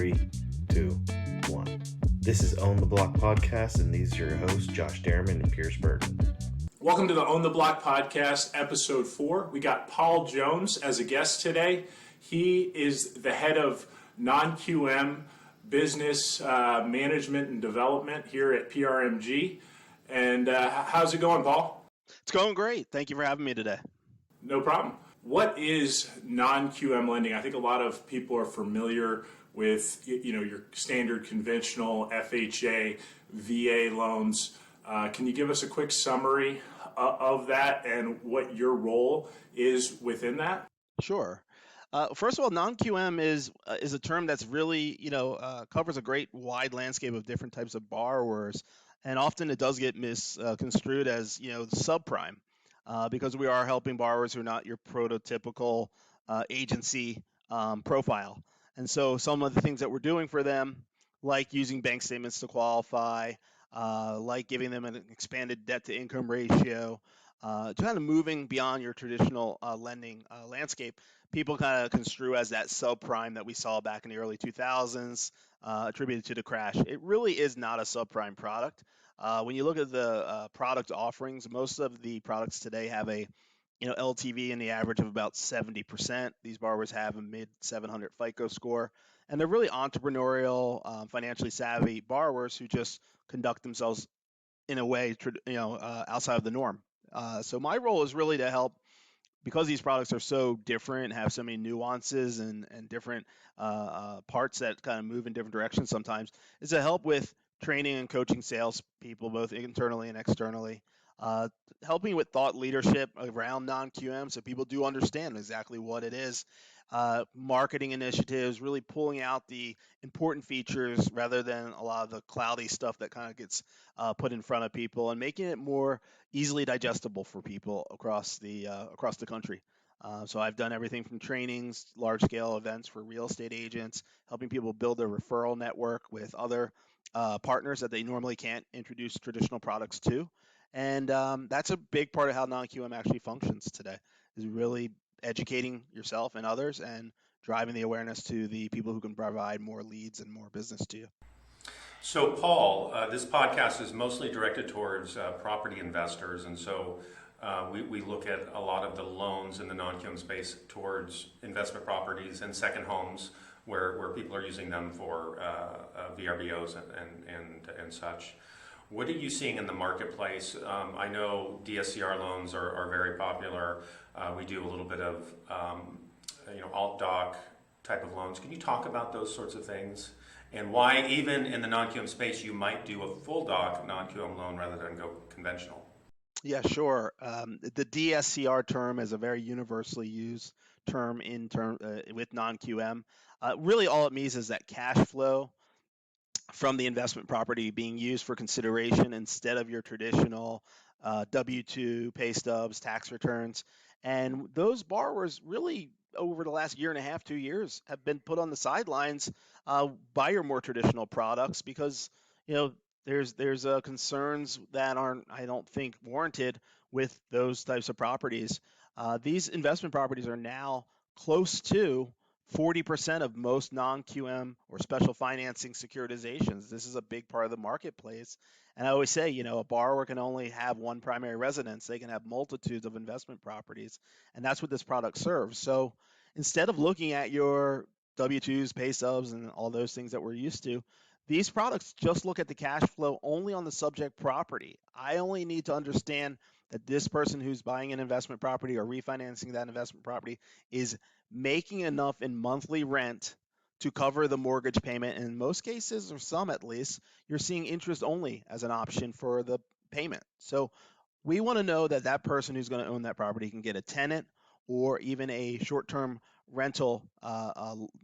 3, 2, 1. This is Own the Block Podcast, and these are your hosts, Josh Derriman and Pierce Burton. Welcome to the Own the Block Podcast, Episode 4. We got Paul Jones as a guest today. He is the head of non-QM business management and development here at PRMG. And how's it going, Paul? It's going great. Thank you for having me today. No problem. What is non-QM lending? I think a lot of people are familiar with, your standard conventional FHA, VA loans. Can you give us a quick summary of that and what your role is within that? Sure. First of all, non-QM is a term that's really, covers a great wide landscape of different types of borrowers, and often it does get misconstrued as, subprime, because we are helping borrowers who are not your prototypical agency profile. And so some of the things that we're doing for them, like using bank statements to qualify, like giving them an expanded debt-to-income ratio, kind of moving beyond your traditional lending landscape, people kind of construe as that subprime that we saw back in the early 2000s, attributed to the crash. It really is not a subprime product. When you look at the product offerings, most of the products today have a LTV in the average of about 70%. These borrowers have a mid 700 FICO score, and they're really entrepreneurial, financially savvy borrowers who just conduct themselves in a way, outside of the norm. So my role is really to help, because these products are so different, have so many nuances and different parts that kind of move in different directions sometimes, is to help with training and coaching sales people, both internally and externally, helping with thought leadership around non-QM so people do understand exactly what it is, marketing initiatives, really pulling out the important features rather than a lot of the cloudy stuff that kind of gets put in front of people, and making it more easily digestible for people across the country. So I've done everything from trainings, large-scale events for real estate agents, helping people build their referral network with other partners that they normally can't introduce traditional products to. And that's a big part of how non-QM actually functions today, is really educating yourself and others and driving the awareness to the people who can provide more leads and more business to you. So, Paul, this podcast is mostly directed towards property investors, and so we look at a lot of the loans in the non-QM space towards investment properties and second homes, where people are using them for VRBOs and such. What are you seeing in the marketplace? I know DSCR loans are very popular. We do a little bit of alt-doc type of loans. Can you talk about those sorts of things? And why, even in the non-QM space, you might do a full doc non-QM loan rather than go conventional? Yeah, sure. The DSCR term is a very universally used term with non-QM. Really, all it means is that cash flow from the investment property being used for consideration instead of your traditional W-2, pay stubs, tax returns. And those borrowers really, over the last year and a half, 2 years, have been put on the sidelines by your more traditional products, because there's concerns that aren't, I don't think, warranted with those types of properties. These investment properties are now close to 40% of most non-QM or special financing securitizations. This is a big part of the marketplace. And I always say, a borrower can only have one primary residence. They can have multitudes of investment properties, and that's what this product serves. So instead of looking at your W-2s, pay stubs, and all those things that we're used to, these products just look at the cash flow only on the subject property. I only need to understand that this person who's buying an investment property or refinancing that investment property is making enough in monthly rent to cover the mortgage payment. And in most cases, or some at least, you're seeing interest only as an option for the payment. So we want to know that that person who's going to own that property can get a tenant or even a short-term rental,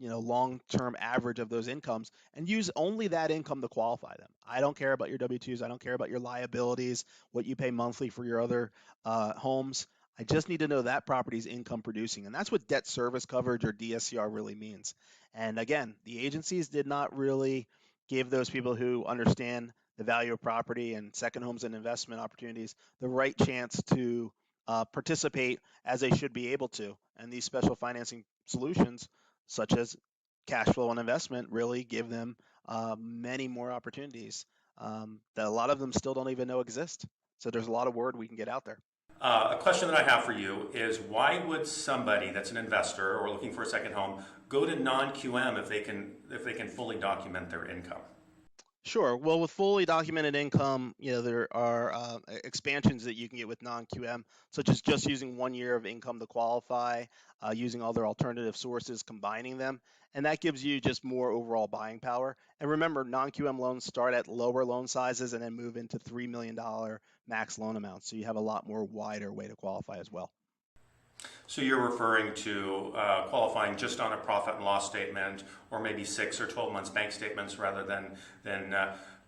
long-term average of those incomes, and use only that income to qualify them. I don't care about your W-2s. I don't care about your liabilities, what you pay monthly for your other homes. I just need to know that property's income producing. And that's what debt service coverage, or DSCR, really means. And again, the agencies did not really give those people who understand the value of property and second homes and investment opportunities the right chance to participate as they should be able to. And these special financing solutions, such as cash flow on investment really give them many more opportunities that a lot of them still don't even know exist. So there's a lot of word we can get out there. A question that I have for you is, why would somebody that's an investor or looking for a second home go to non-QM if they can fully document their income? Sure. Well, with fully documented income, there are expansions that you can get with non-QM, such as just using 1 year of income to qualify, using other alternative sources, combining them, and that gives you just more overall buying power. And remember, non-QM loans start at lower loan sizes and then move into $3 million max loan amounts, so you have a lot more wider way to qualify as well. So you're referring to qualifying just on a profit and loss statement, or maybe 6 or 12 months bank statements, rather than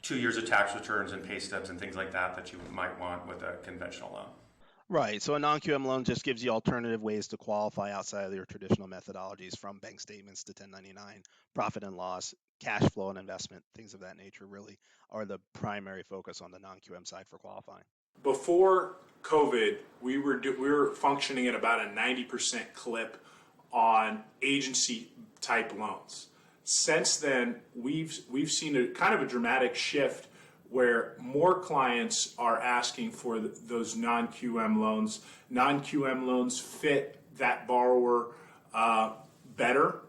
2 years of tax returns and pay stubs and things like that you might want with a conventional loan. Right. So a non-QM loan just gives you alternative ways to qualify outside of your traditional methodologies, from bank statements to 1099, profit and loss, cash flow and investment, things of that nature really are the primary focus on the non-QM side for qualifying. Before COVID, we were functioning at about a 90% clip on agency type loans. Since then, we've seen a kind of a dramatic shift where more clients are asking for those non-QM loans. Non-QM loans fit that borrower better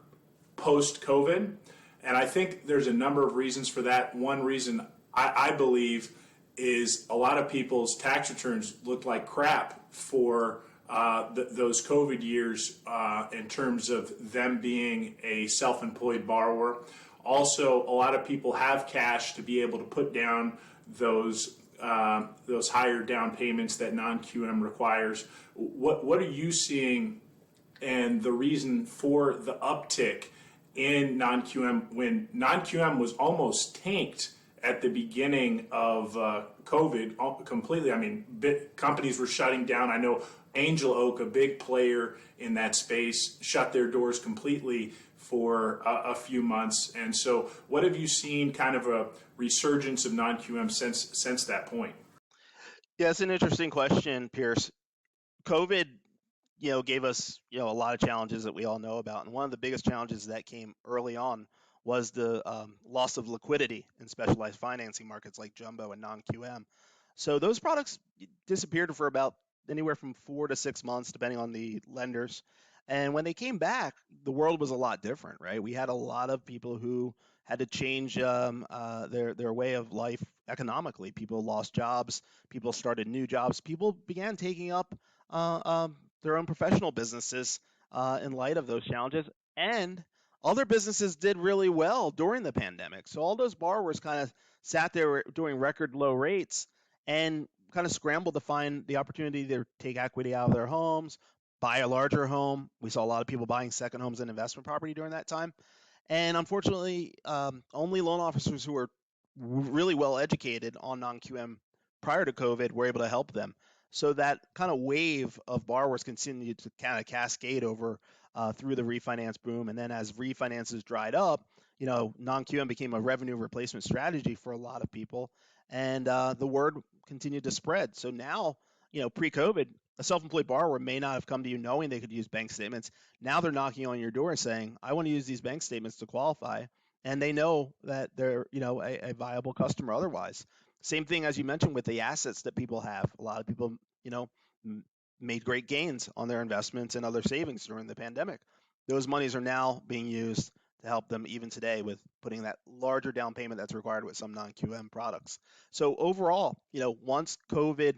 post-COVID. And I think there's a number of reasons for that. One reason I believe is a lot of people's tax returns looked like crap for those COVID years in terms of them being a self-employed borrower. Also, a lot of people have cash to be able to put down those higher down payments that non-QM requires. What are you seeing, and the reason for the uptick in non-QM when non-QM was almost tanked at the beginning of COVID completely? I mean, companies were shutting down. I know Angel Oak, a big player in that space, shut their doors completely for a few months. And so what have you seen, kind of a resurgence of non-QM since that point? Yeah, it's an interesting question, Pierce. COVID, gave us, a lot of challenges that we all know about. And one of the biggest challenges that came early on was the loss of liquidity in specialized financing markets like jumbo and non-QM. So those products disappeared for about anywhere from 4 to 6 months, depending on the lenders. And when they came back, the world was a lot different, right? We had a lot of people who had to change their way of life economically. People lost jobs. People started new jobs. People began taking up their own professional businesses in light of those challenges. And other businesses did really well during the pandemic. So all those borrowers kind of sat there doing record low rates and kind of scrambled to find the opportunity to take equity out of their homes, buy a larger home. We saw a lot of people buying second homes and investment property during that time. And unfortunately, only loan officers who were really well educated on non-QM prior to COVID were able to help them. So that kind of wave of borrowers continued to kind of cascade over through the refinance boom. And then as refinances dried up, non-QM became a revenue replacement strategy for a lot of people. And the word continued to spread. So now, pre-COVID, a self-employed borrower may not have come to you knowing they could use bank statements. Now they're knocking on your door saying, I want to use these bank statements to qualify. And they know that they're, a viable customer otherwise. Same thing as you mentioned with the assets that people have. A lot of people, made great gains on their investments and other savings during the pandemic. Those monies are now being used to help them even today with putting that larger down payment that's required with some non-QM products. So overall, once COVID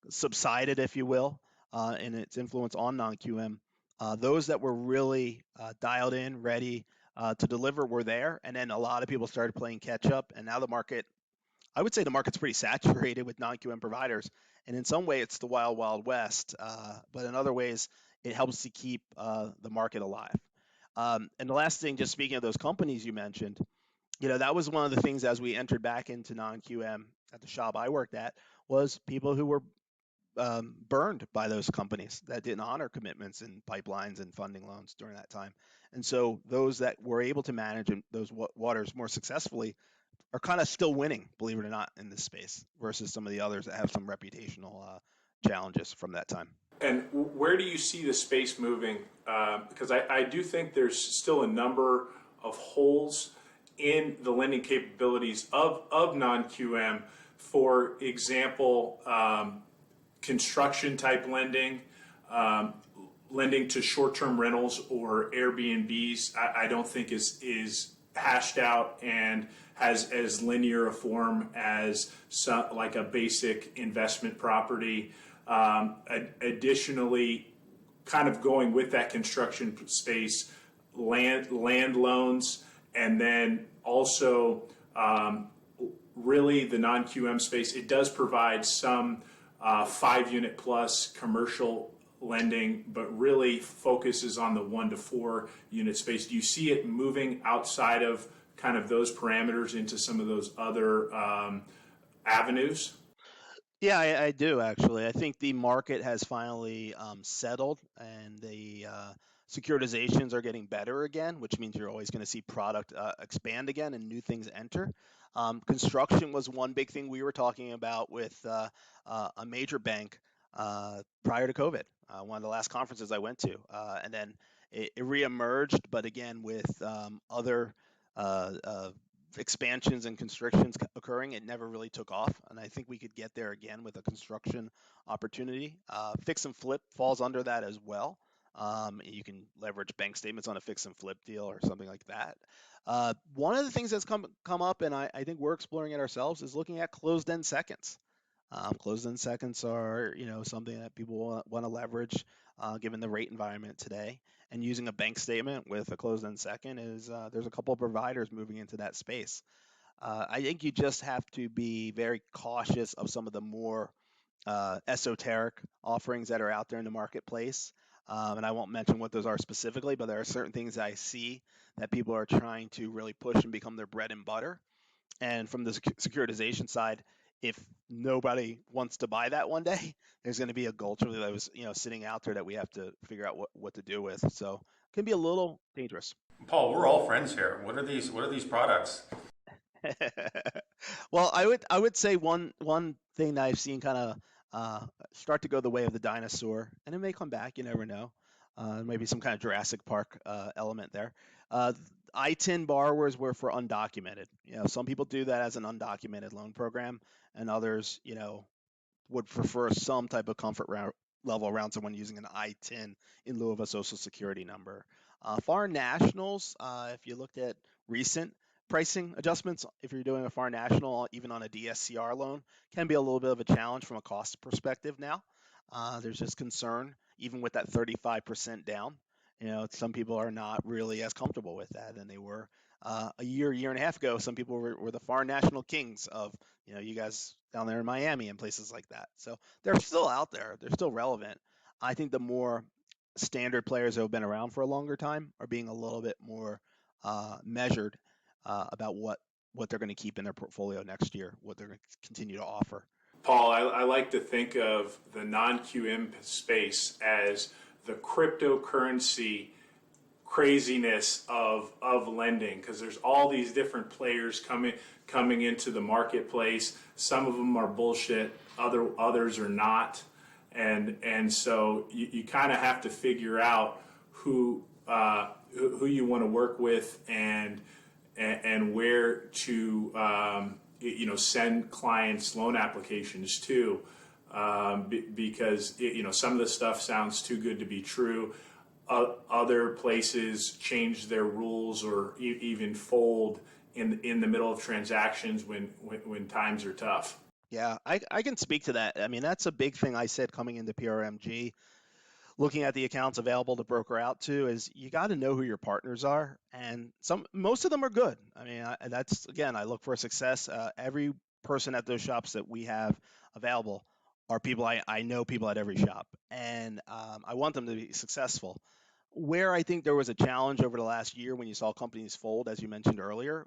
subsided, if you will, in its influence on non-QM, those that were really dialed in, ready to deliver were there. And then a lot of people started playing catch up. And now I would say the market's pretty saturated with non-QM providers. And in some way, it's the wild, wild west. But in other ways, it helps to keep the market alive. And the last thing, just speaking of those companies you mentioned, that was one of the things as we entered back into non-QM at the shop I worked at, was people who were burned by those companies that didn't honor commitments and pipelines and funding loans during that time. And so those that were able to manage those waters more successfully are kind of still winning, believe it or not, in this space versus some of the others that have some reputational challenges from that time. And where do you see the space moving? Because I do think there's still a number of holes in the lending capabilities of non-QM. For example, construction type lending, lending to short-term rentals or Airbnbs, I don't think is hashed out and has as linear a form as like a basic investment property. Additionally, kind of going with that construction space, land loans, and then also really the non-QM space. It does provide some 5-unit plus commercial lending, but really focuses on the 1 to 4 unit space. Do you see it moving outside of kind of those parameters into some of those other avenues? Yeah, I do actually. I think the market has finally settled, and the securitizations are getting better again, which means you're always going to see product expand again and new things enter. Construction was one big thing we were talking about with a major bank prior to COVID, one of the last conferences I went to, and then it reemerged, but again with other expansions and constrictions occurring, it never really took off. And I think we could get there again with a construction opportunity. Fix and flip falls under that as well. You can leverage bank statements on a fix and flip deal or something like that. One of the things that's come up, and I think we're exploring it ourselves, is looking at closed-end seconds. Closed-end seconds are, something that people want to leverage given the rate environment today. And using a bank statement with a closed-end second is there's a couple of providers moving into that space. I think you just have to be very cautious of some of the more esoteric offerings that are out there in the marketplace. And I won't mention what those are specifically, but there are certain things I see that people are trying to really push and become their bread and butter. And from the securitization side, if nobody wants to buy that one day, there's going to be a gulch that was, sitting out there that we have to figure out what to do with. So it can be a little dangerous. Paul, we're all friends here. What are these products? Well, I would say one thing that I've seen kind of start to go the way of the dinosaur, and it may come back. You never know. Maybe some kind of Jurassic Park element there. I-10 borrowers were for undocumented. Some people do that as an undocumented loan program, and others, would prefer some type of comfort level around someone using an I-10 in lieu of a social security number. Foreign nationals, if you looked at recent pricing adjustments, if you're doing a foreign national, even on a DSCR loan, can be a little bit of a challenge from a cost perspective now. There's just concern, even with that 35% down. Some people are not really as comfortable with that than they were a year and a half ago. Some people were the foreign national kings of, you guys down there in Miami and places like that. So they're still out there. They're still relevant. I think the more standard players who have been around for a longer time are being a little bit more measured about what they're going to keep in their portfolio next year, what they're going to continue to offer. Paul, I like to think of the non-QM space as the cryptocurrency craziness of lending, because there's all these different players coming into the marketplace. Some of them are bullshit, others are not, and so you kind of have to figure out who you want to work with and where to send clients loan applications to, because some of the stuff sounds too good to be true. Other places change their rules or even fold in the middle of transactions when times are tough. Yeah, I can speak to that. I mean, that's a big thing I said coming into PRMG. Looking at the accounts available to broker out to is you got to know who your partners are, and most of them are good. I mean, I look for success. Every person at those shops that we have available are people I know people at every shop, and I want them to be successful. Where I think there was a challenge over the last year when you saw companies fold, as you mentioned earlier,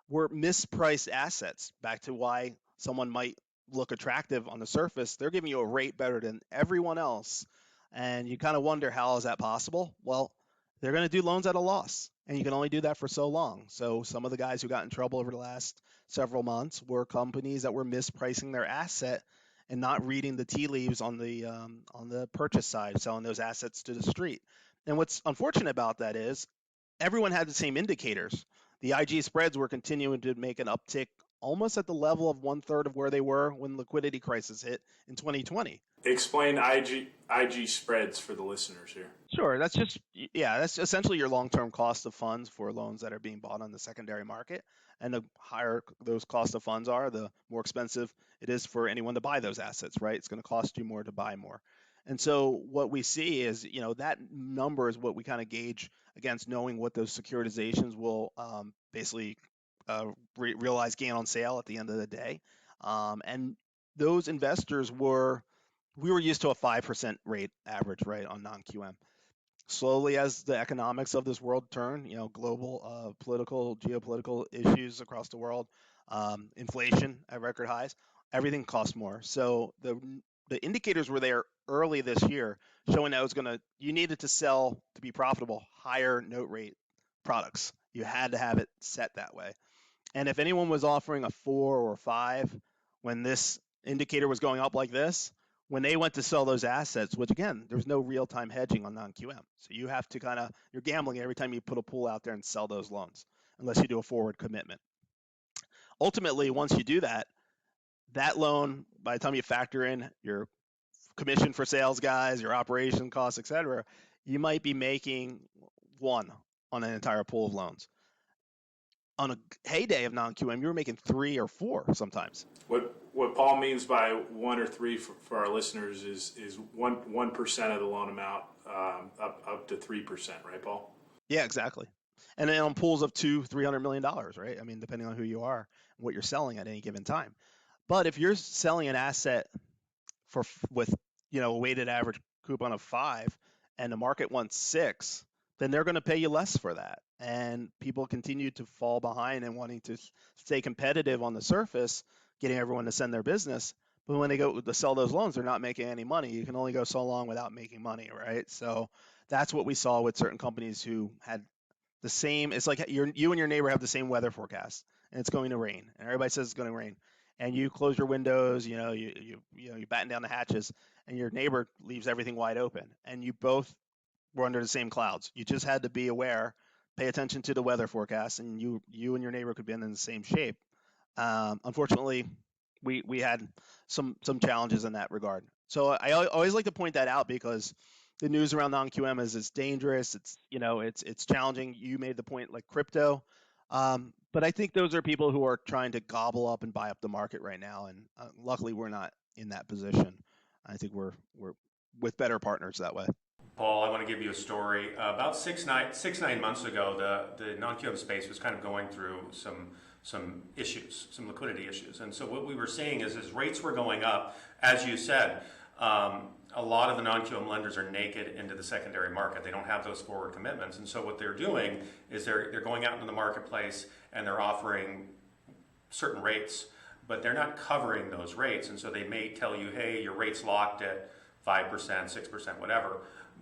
were mispriced assets. Back to why someone might look attractive on the surface, they're giving you a rate better than everyone else. And you kind of wonder, how is that possible? Well, they're going to do loans at a loss, and you can only do that for so long. So some of the guys who got in trouble over the last several months were companies that were mispricing their asset and not reading the tea leaves on the purchase side, selling those assets to the street. And what's unfortunate about that is everyone had the same indicators. The IG spreads were continuing to make an uptick almost at the level of 1/3 of where they were when liquidity crisis hit in 2020. Explain IG spreads for the listeners here. Sure, that's essentially your long-term cost of funds for loans that are being bought on the secondary market. And the higher those cost of funds are, the more expensive it is for anyone to buy those assets, right? It's going to cost you more to buy more. And so what we see is, that number is what we kind of gauge against knowing what those securitizations will basically realize gain on sale at the end of the day. And those investors we were used to a 5% rate average, right, on non-QM. Slowly, as the economics of this world turn, global political, geopolitical issues across the world, inflation at record highs, everything costs more. So the indicators were there early this year, showing that you needed to sell to be profitable higher note rate products. You had to have it set that way. And if anyone was offering a 4 or 5 when this indicator was going up like this, when they went to sell those assets, which again, there's no real-time hedging on non-QM. So you have to you're gambling every time you put a pool out there and sell those loans, unless you do a forward commitment. Ultimately, once you do that loan, by the time you factor in your commission for sales guys, your operation costs, et cetera, you might be making 1 on an entire pool of loans. On a heyday of non-QM, you were making 3 or 4 sometimes. What Paul means by 1 or 3 for our listeners is 1% of the loan amount up to 3%, right, Paul? Yeah, exactly. And then on pools of $200-300 million, right? I mean, depending on who you are and what you're selling at any given time. But if you're selling an asset with a weighted average coupon of 5 and the market wants 6, then they're going to pay you less for that. And people continue to fall behind and wanting to stay competitive on the surface, getting everyone to send their business. But when they go to sell those loans, they're not making any money. You can only go so long without making money, right? So that's what we saw with certain companies who had the same. It's like you and your neighbor have the same weather forecast, and it's going to rain, and everybody says it's going to rain, and you close your windows, you batten down the hatches, and your neighbor leaves everything wide open, and you both were under the same clouds. You just had to be aware, pay attention to the weather forecast, and you and your neighbor could be in the same shape. Unfortunately, we had some challenges in that regard. So I always like to point that out because the news around non-QM is it's dangerous. It's challenging. You made the point like crypto, but I think those are people who are trying to gobble up and buy up the market right now, and luckily we're not in that position. I think we're with better partners that way. Paul, I want to give you a story. About 9 months ago, the non-QM space was kind of going through some issues, some liquidity issues. And so what we were seeing is as rates were going up, as you said, a lot of the non-QM lenders are naked into the secondary market. They don't have those forward commitments. And so what they're doing is they're going out into the marketplace and they're offering certain rates, but they're not covering those rates. And so they may tell you, hey, your rate's locked at 5%, 6%, whatever.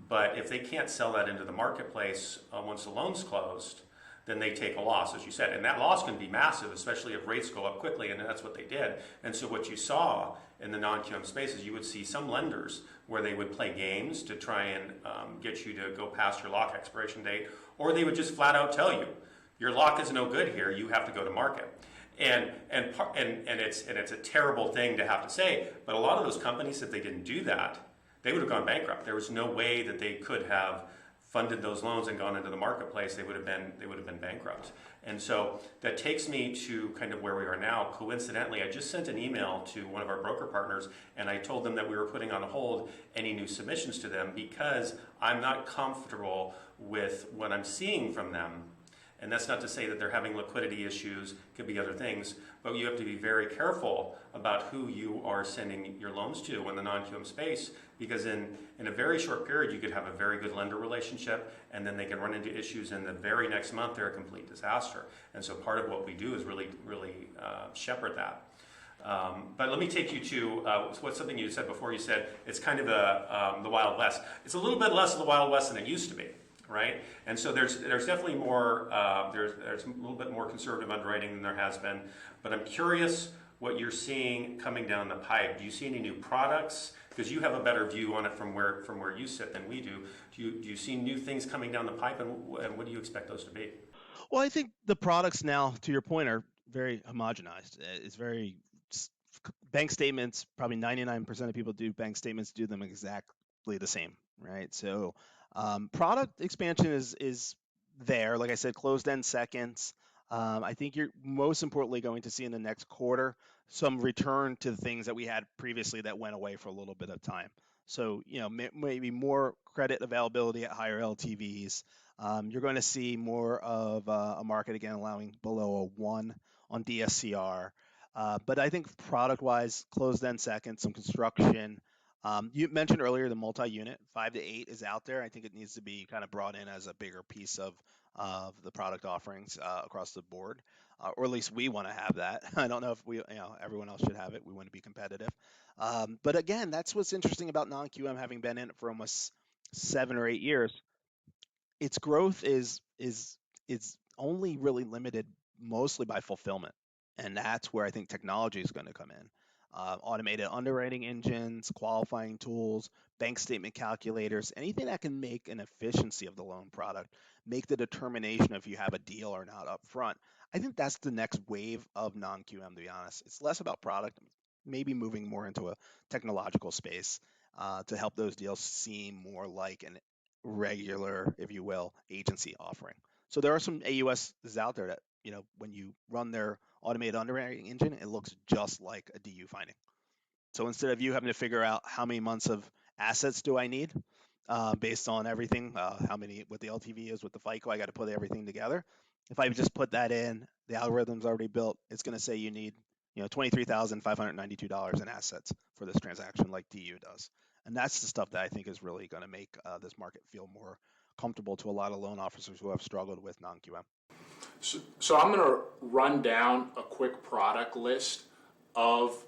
But if they can't sell that into the marketplace once the loan's closed, then they take a loss, as you said. And that loss can be massive, especially if rates go up quickly, and that's what they did. And so what you saw in the non-QM space is you would see some lenders where they would play games to try and get you to go past your lock expiration date, or they would just flat out tell you, your lock is no good here, you have to go to market. And it's a terrible thing to have to say, but a lot of those companies, if they didn't do that, they would have gone bankrupt. There was no way that they could have funded those loans and gone into the marketplace. They would have been bankrupt. And so that takes me to kind of where we are now. Coincidentally, I just sent an email to one of our broker partners, and I told them that we were putting on hold any new submissions to them because I'm not comfortable with what I'm seeing from them. And that's not to say that they're having liquidity issues, could be other things, but you have to be very careful about who you are sending your loans to in the non-QM space, because in a very short period you could have a very good lender relationship, and then they can run into issues in the very next month. They're a complete disaster. And so part of what we do is really shepherd that. But let me take you to what's something you said before. You said it's kind of the Wild West. It's a little bit less of the Wild West than it used to be. Right, and so there's definitely more. There's a little bit more conservative underwriting than there has been. But I'm curious what you're seeing coming down the pipe. Do you see any new products? Because you have a better view on it from where you sit than we do. Do you see new things coming down the pipe, and what do you expect those to be? Well, I think the products now, to your point, are very homogenized. It's very bank statements. Probably 99% of people do bank statements, do them exactly the same, right? So product expansion is there. Like I said, closed-end seconds. I think you're most importantly going to see in the next quarter some return to the things that we had previously that went away for a little bit of time. So, maybe more credit availability at higher LTVs. You're going to see more of a market again allowing below a 1 on DSCR. But I think product-wise, closed-end second, some construction. You mentioned earlier the multi-unit, 5 to 8 is out there. I think it needs to be kind of brought in as a bigger piece of the product offerings across the board, or at least we want to have that. I don't know if everyone else should have it. We want to be competitive. But again, that's what's interesting about non-QM having been in it for almost 7 or 8 years. Its growth is only really limited mostly by fulfillment, and that's where I think technology is going to come in. Automated underwriting engines, qualifying tools, bank statement calculators, anything that can make an efficiency of the loan product, make the determination if you have a deal or not up front. I think that's the next wave of non-QM, to be honest. It's less about product, maybe moving more into a technological space to help those deals seem more like an regular, if you will, agency offering. So there are some AUSs out there that, when you run their automated underwriting engine, it looks just like a DU finding. So instead of you having to figure out how many months of assets do I need based on everything, what the LTV is with the FICO, I got to put everything together. If I just put that in, the algorithm's already built. It's going to say you need, $23,592 in assets for this transaction, like DU does. And that's the stuff that I think is really going to make this market feel more comfortable to a lot of loan officers who have struggled with non-QM. So I'm going to run down a quick product list of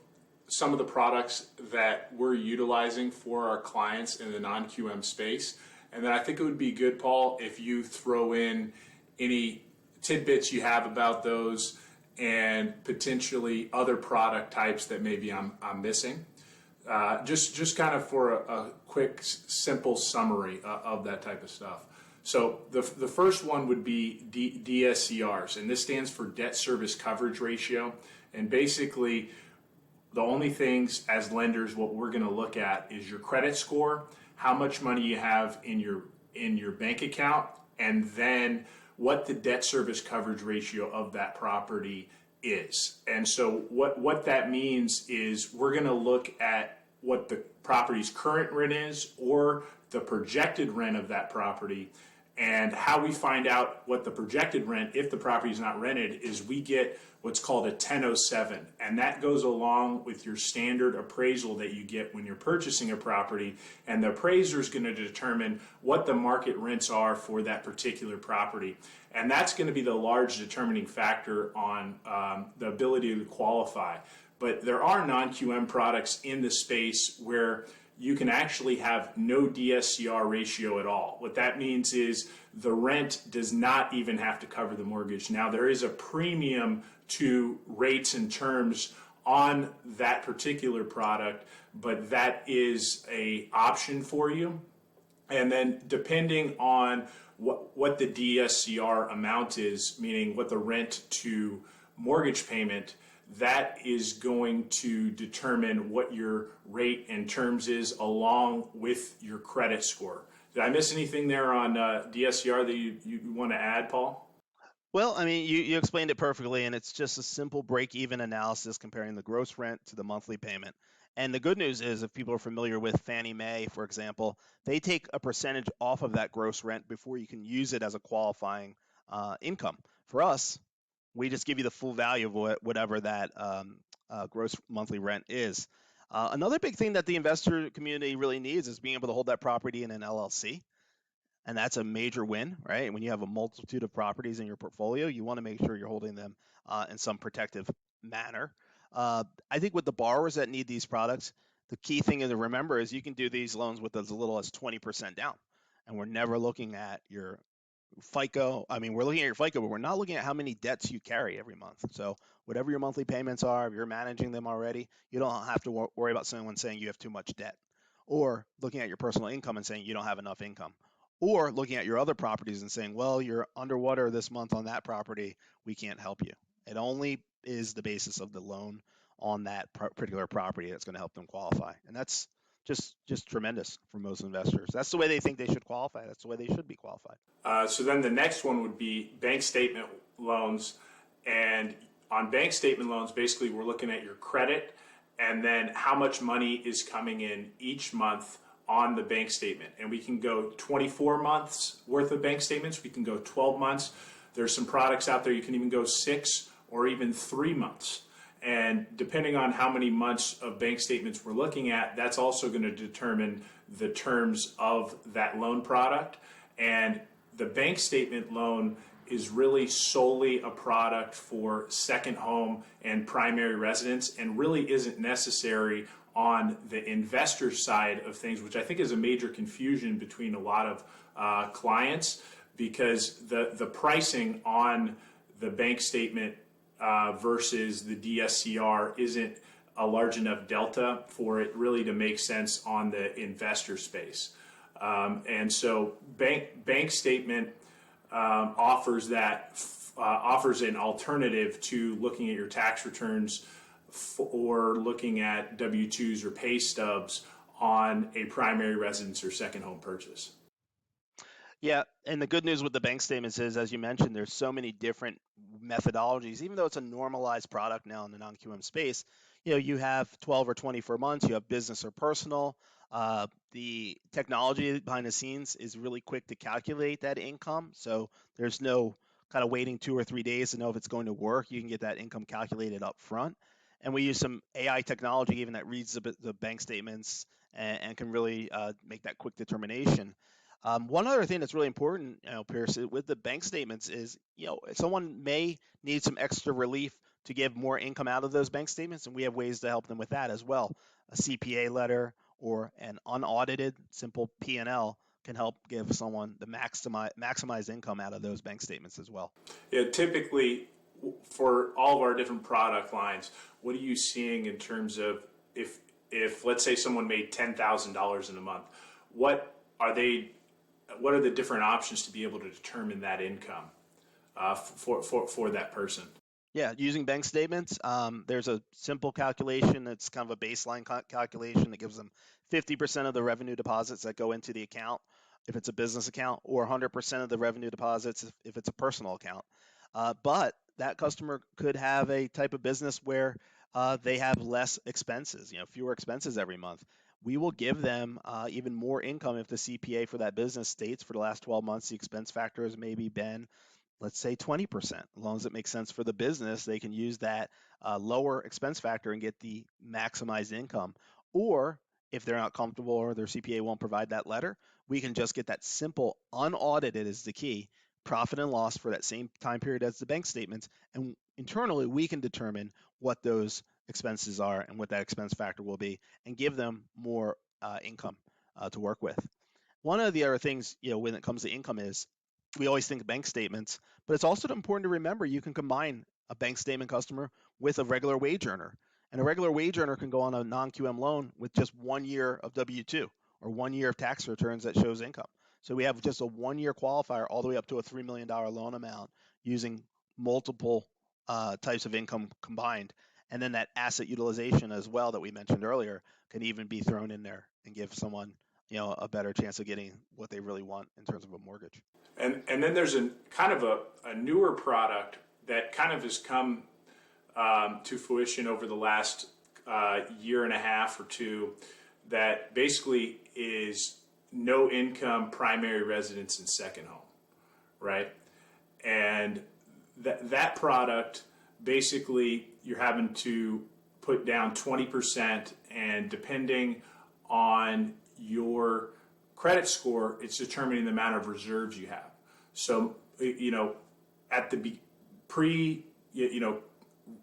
some of the products that we're utilizing for our clients in the non-QM space. And then I think it would be good, Paul, if you throw in any tidbits you have about those and potentially other product types that maybe I'm missing. Just kind of for a quick, simple summary of that type of stuff. So the first one would be DSCRs, and this stands for debt service coverage ratio. And basically, the only things as lenders, what we're going to look at is your credit score, how much money you have in your bank account, and then what the debt service coverage ratio of that property is. And so what that means is we're going to look at what the property's current rent is or the projected rent of that property. And how we find out what the projected rent, if the property is not rented, is we get what's called a 1007. And that goes along with your standard appraisal that you get when you're purchasing a property. And the appraiser is going to determine what the market rents are for that particular property. And that's going to be the large determining factor on the ability to qualify. But there are non-QM products in the space where you can actually have no DSCR ratio at all. What that means is the rent does not even have to cover the mortgage. Now, there is a premium to rates and terms on that particular product, but that is an option for you. And then depending on what the DSCR amount is, meaning what the rent to mortgage payment, that is going to determine what your rate and terms is along with your credit score. Did I miss anything there on DSCR that you want to add, Paul? Well, I mean, you explained it perfectly, and it's just a simple break-even analysis comparing the gross rent to the monthly payment. And the good news is, if people are familiar with Fannie Mae, for example, they take a percentage off of that gross rent before you can use it as a qualifying income. For us, we just give you the full value of whatever that gross monthly rent is. Another big thing that the investor community really needs is being able to hold that property in an LLC. And that's a major win, right? When you have a multitude of properties in your portfolio, you want to make sure you're holding them in some protective manner. I think with the borrowers that need these products, the key thing to remember is you can do these loans with as little as 20% down. And we're never looking at your FICO. I mean, we're looking at your FICO, but we're not looking at how many debts you carry every month. So whatever your monthly payments are, if you're managing them already, you don't have to worry about someone saying you have too much debt. or looking at your personal income and saying you don't have enough income, or looking at your other properties and saying, well, you're underwater this month on that property, we can't help you. It only is the basis of the loan on that particular property that's going to help them qualify. And that's just tremendous for most investors. That's the way they think they should qualify. That's the way they should be qualified. So then the next one would be bank statement loans. And on bank statement loans, basically we're looking at your credit and then how much money is coming in each month on the bank statement. And we can go 24 months worth of bank statements. We can go 12 months. There's some products out there you can even go 6 or even 3 months. And depending on how many months of bank statements we're looking at, that's also going to determine the terms of that loan product. And the bank statement loan is really solely a product for second home and primary residence and really isn't necessary on the investor side of things, which I think is a major confusion between a lot of clients, because the pricing on the bank statement versus the DSCR isn't a large enough delta for it really to make sense on the investor space. And so bank statement offers an alternative to looking at your tax returns or looking at W-2s or pay stubs on a primary residence or second home purchase. Yeah, and the good news with the bank statements is, as you mentioned, there's so many different methodologies. Even though it's a normalized product now in the non-QM space, you have 12 or 24 months, you have business or personal. The technology behind the scenes is really quick to calculate that income, so there's no kind of waiting 2 or 3 days to know if it's going to work. You can get that income calculated up front. And we use some AI technology even that reads the bank statements and can really make that quick determination. One other thing that's really important, Pierce, with the bank statements is, someone may need some extra relief to give more income out of those bank statements, and we have ways to help them with that as well. A CPA letter or an unaudited simple P&L can help give someone the maximize income out of those bank statements as well. Yeah, typically for all of our different product lines, what are you seeing in terms of if let's say someone made $10,000 in a month, what are the different options to be able to determine that income for that person? Yeah, using bank statements, there's a simple calculation that's kind of a baseline calculation that gives them 50% of the revenue deposits that go into the account if it's a business account, or 100% of the revenue deposits if it's a personal account. But that customer could have a type of business where they have less expenses, fewer expenses every month. We will give them even more income if the CPA for that business states for the last 12 months the expense factor has maybe been, let's say, 20%. As long as it makes sense for the business, they can use that lower expense factor and get the maximized income. Or if they're not comfortable or their CPA won't provide that letter, we can just get that simple, unaudited is the key, profit and loss for that same time period as the bank statements. And internally, we can determine what those expenses are and what that expense factor will be and give them more income to work with. One of the other things, when it comes to income is we always think bank statements, but it's also important to remember you can combine a bank statement customer with a regular wage earner. And a regular wage earner can go on a non-QM loan with just 1 year of W-2 or 1 year of tax returns that shows income. So we have just a 1 year qualifier all the way up to a $3 million loan amount using multiple types of income combined. And then that asset utilization as well that we mentioned earlier can even be thrown in there and give someone a better chance of getting what they really want in terms of a mortgage. And then there's a kind of a newer product that kind of has come to fruition over the last year and a half or two that basically is no income primary residence and second home, right? And that product, basically you're having to put down 20%, and depending on your credit score, it's determining the amount of reserves you have. So, at the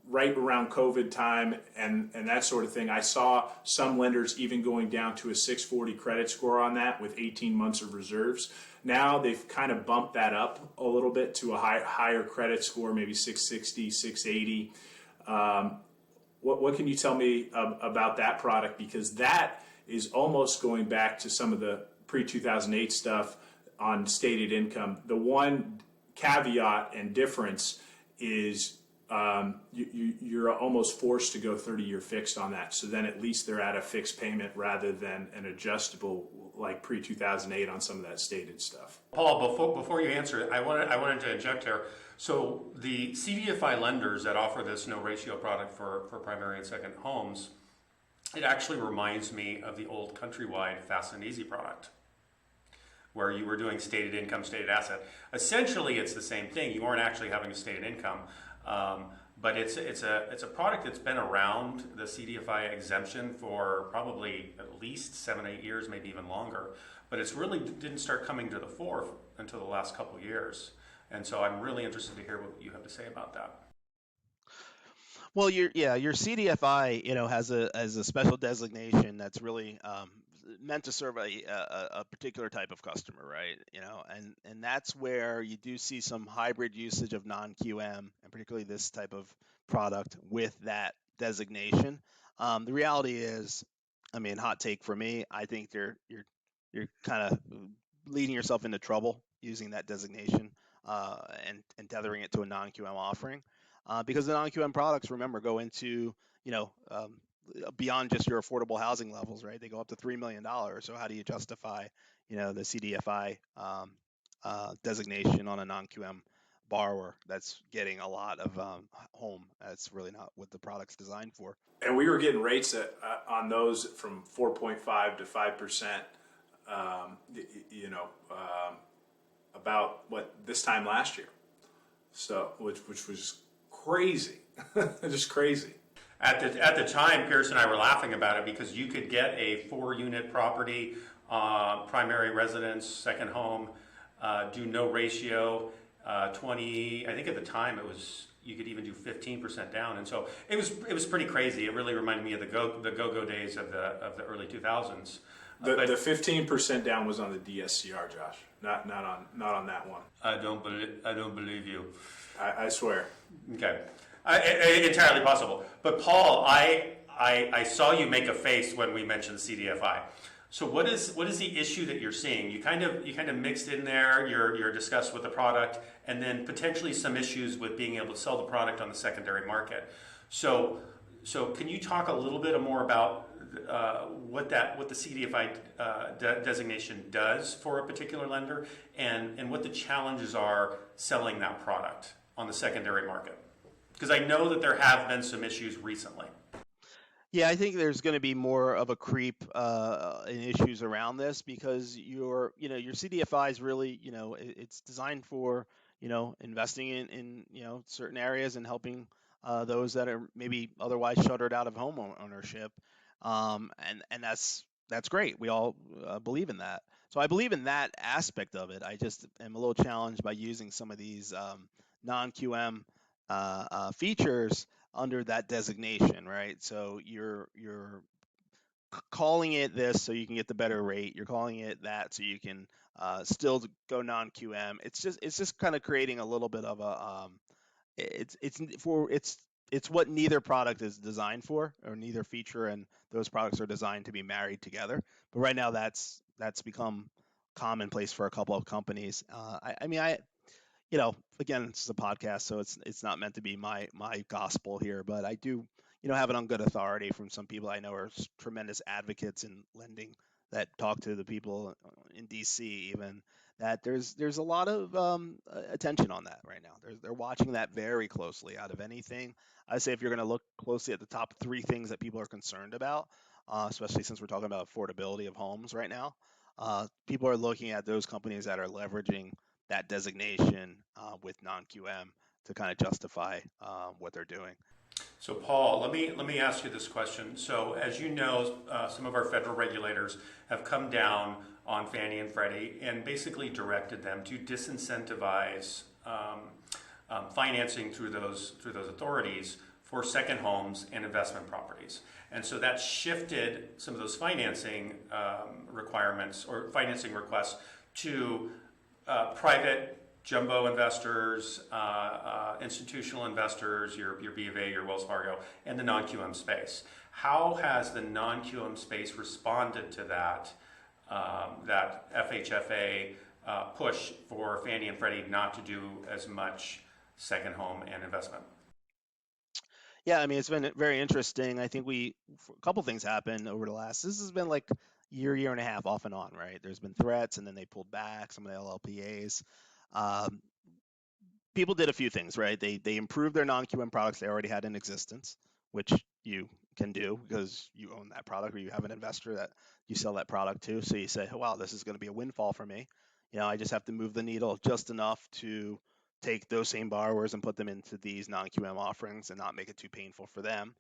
right around COVID time and that sort of thing, I saw some lenders even going down to a 640 credit score on that with 18 months of reserves. Now they've kind of bumped that up a little bit to a higher credit score, maybe 660, 680. What can you tell me about that product? Because that is almost going back to some of the pre-2008 stuff on stated income. The one caveat and difference is you're almost forced to go 30-year fixed on that. So then at least they're at a fixed payment rather than an adjustable like pre-2008 on some of that stated stuff. Paul, before you answer, I wanted to inject here. So the CDFI lenders that offer this no ratio product for primary and second homes, it actually reminds me of the old Countrywide Fast and Easy product, where you were doing stated income, stated asset. Essentially, it's the same thing. You weren't actually having a stated income, but it's a product that's been around, the CDFI exemption, for probably at least 7-8 years, maybe even longer. But it's really didn't start coming to the fore until the last couple of years. And so I'm really interested to hear what you have to say about that. Well, your CDFI, has a special designation that's really meant to serve a particular type of customer, right? And that's where you do see some hybrid usage of non-QM, and particularly this type of product with that designation. The reality is, hot take for me, I think you're kind of leading yourself into trouble using that designation and tethering it to a non-QM offering, because the non-QM products, remember, go into beyond just your affordable housing levels, right? They go up to $3 million. So how do you justify the CDFI designation on a non-QM borrower that's getting a lot of home? That's really not what the product's designed for. And we were getting rates on those from 4.5 to 5%. About this time last year, so which was crazy, just crazy. At the time, Pierce and I were laughing about it because you could get a 4-unit property, primary residence, second home, do no ratio, 20. I think at the time it was you could even do 15% down, and so it was pretty crazy. It really reminded me of the go-go days of the early 2000s. The 15% down was on the DSCR, Josh. Not on that one. I don't believe you. I swear. Okay, entirely possible. But Paul, I saw you make a face when we mentioned CDFI. So what is the issue that you're seeing? You kind of mixed in there your disgust with the product, and then potentially some issues with being able to sell the product on the secondary market. So can you talk a little bit more about what the CDFI designation does for a particular lender, and what the challenges are selling that product on the secondary market? Because I know that there have been some issues recently. Yeah, I think there's going to be more of a creep in issues around this, because your CDFI is really, it's designed for, investing in certain areas and helping those that are maybe otherwise shuttered out of home ownership. And that's great. We all believe in that. So I believe in that aspect of it. I just am a little challenged by using some of these non-QM features under that designation, right? So you're calling it this so you can get the better rate. You're calling it that so you can still go non-QM. It's just kind of creating a little bit of a it's what neither product is designed for, or neither feature, and those products are designed to be married together. But right now that's become commonplace for a couple of companies. Again, this is a podcast, so it's not meant to be my gospel here, but I do, have it on good authority from some people I know are tremendous advocates in lending that talk to the people in DC even, that there's a lot of attention on that right now. They're watching that very closely. Out of anything, I say if you're going to look closely at the top 3 things that people are concerned about, especially since we're talking about affordability of homes right now, people are looking at those companies that are leveraging that designation with non-QM to kind of justify what they're doing. So Paul, let me ask you this question. So as you know, some of our federal regulators have come down on Fannie and Freddie and basically directed them to disincentivize financing through those authorities for second homes and investment properties. And so that shifted some of those financing requirements or financing requests to private jumbo investors, institutional investors, your B of A, your Wells Fargo, and the non-QM space. How has the non-QM space responded to that FHFA push for Fannie and Freddie not to do as much second home and investment? Yeah, I mean, it's been very interesting. I think a couple things happened over the this has been like year and a half off and on, right? There's been threats and then they pulled back some of the LLPAs. Um, People did a few things, right? They improved their non-QM products they already had in existence, which you can do because you own that product or you have an investor that you sell that product to. So you say, oh, wow, this is going to be a windfall for me. I just have to move the needle just enough to take those same borrowers and put them into these non-QM offerings and not make it too painful for them.